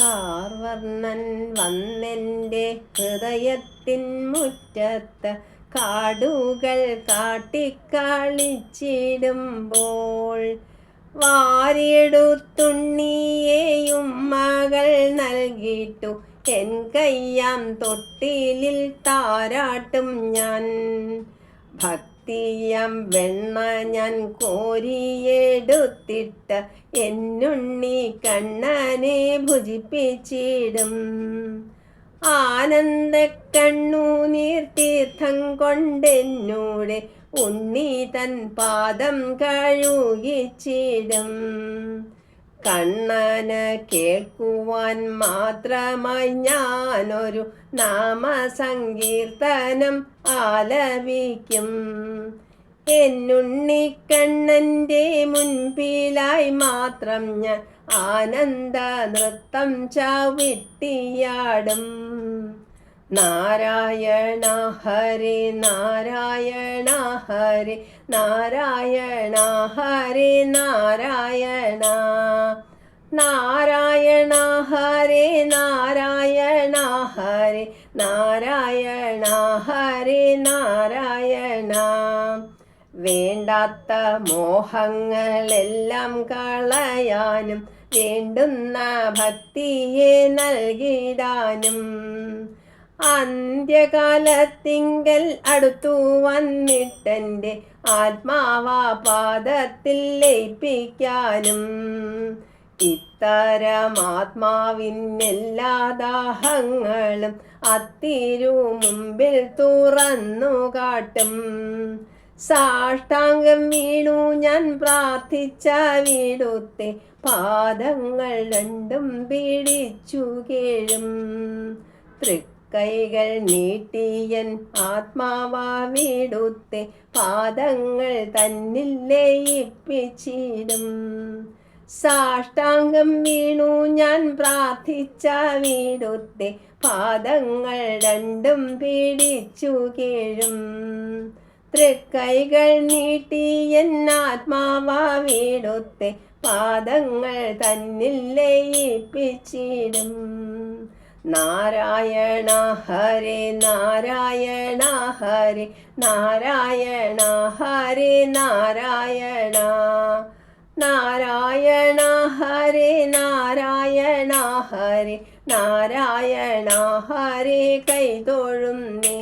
കാർവർണ്ണൻ വന്നെൻ്റെ ഹൃദയത്തിൻ മുറ്റത്ത് കാടുകൾ കാട്ടിക്കളിച്ചിടുമ്പോൾ വാരിയെടുത്തുണ്ണിയെയും മകൾ നൽകിയിട്ടു എൻ കയ്യാം തൊട്ടിലിൽ താരാട്ടും ഞാൻ. ഭക്തിയം വെണ്ണ ഞാൻ കോരിയെടുത്തിട്ട് എന്നുണ്ണി കണ്ണനെ ഭുജിപ്പിച്ചിടും. ആനന്ദ കണ്ണുനീർ തീർത്ഥം കൊണ്ടെന്നൂടെ ഉണ്ണി തൻ പാദം കഴുകിച്ചിടും. കണ്ണന് കേൾക്കുവാൻ മാത്രമായി ഞാനൊരു നാമസങ്കീർത്തനം ആലപിക്കും. എന്നുണ്ണിക്കണ്ണൻ്റെ മുൻപിലായി മാത്രം ഞാൻ ആനന്ദ നൃത്തം ചവിട്ടിയാടും. നാരായണ ഹരി നാരായണ ഹരി നാരായണ ഹരി നാരായണ നാരായണ ഹരി നാരായണ ഹരി നാരായണ ഹരി നാരായണ. വേണ്ടാത്ത മോഹങ്ങളെല്ലാം കളയാനും വേണ്ടുന്ന ഭക്തിയെ നൽകിടാനും അന്ത്യകാലത്തിങ്കൽ അടുത്തു വന്നിട്ടെൻ്റെ ആത്മാവാ പാദത്തിൽ ലയിപ്പിക്കാനും ഇത്തരം ആത്മാവിനെല്ലാ ദാഹങ്ങളും അത്തിരു മുമ്പിൽ തുറന്നു കാട്ടും. സാഷ്ടാംഗം വീണു ഞാൻ പ്രാർത്ഥിച്ച വീടുത്തെ പാദങ്ങൾ രണ്ടും പിടിച്ചു കേഴും. തൃക്കൈകൾ നീട്ടിയൻ ആത്മാവാ വീടുത്തെ പാദങ്ങൾ തന്നിൽ ലയിപ്പിച്ചിടും. സാഷ്ടാംഗം വീണു ഞാൻ പ്രാർത്ഥിച്ച വീടുത്തെ പാദങ്ങൾ രണ്ടും പിടിച്ചു കേഴും. തൃക്കൈകൾ നീട്ടിയൻ ആത്മാവാ വീടുത്തെ പാദങ്ങൾ തന്നിൽ ലയിപ്പിച്ചിടും. നാരായണ ഹരി നാരായണ ഹരി നാരായണ ഹരി നാരായണ നാരായണ ഹരി നാരായണ ഹരി നാരായണ ഹരി കൈതൊഴുന്നേ.